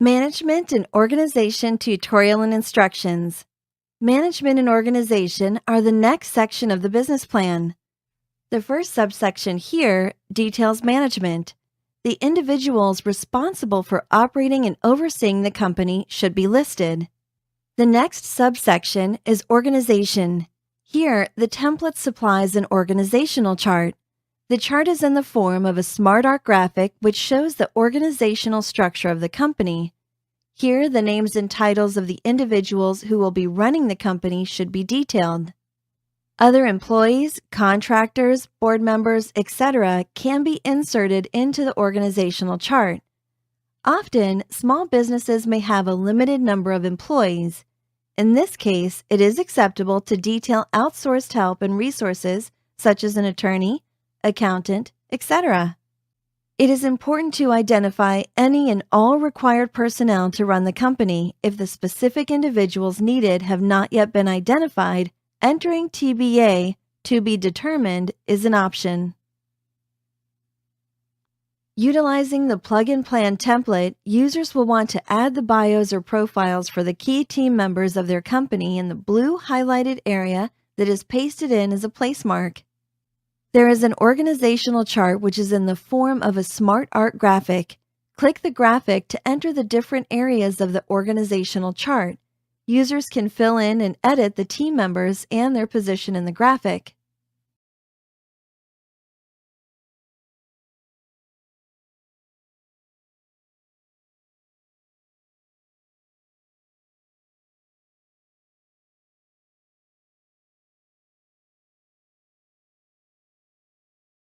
Management and Organization Tutorial and Instructions. Management and organization are the next section of the business plan. The first subsection here details management. The individuals responsible for operating and overseeing the company should be listed. The next subsection is organization. Here, the template supplies an organizational chart. The chart is in the form of a smart art graphic which shows the organizational structure of the company. Here, the names and titles of the individuals who will be running the company should be detailed. Other employees, contractors, board members, etc. can be inserted into the organizational chart. Often, small businesses may have a limited number of employees. In this case, it is acceptable to detail outsourced help and resources such as an attorney, accountant, etc. It is important to identify any and all required personnel to run the company. If the specific individuals needed have not yet been identified, entering TBA, to be determined, is an option. Utilizing the plug-and-plan template, users will want to add the bios or profiles for the key team members of their company in the blue highlighted area that is pasted in as a placemark. There is an organizational chart which is in the form of a smart art graphic. Click the graphic to enter the different areas of the organizational chart. Users can fill in and edit the team members and their position in the graphic.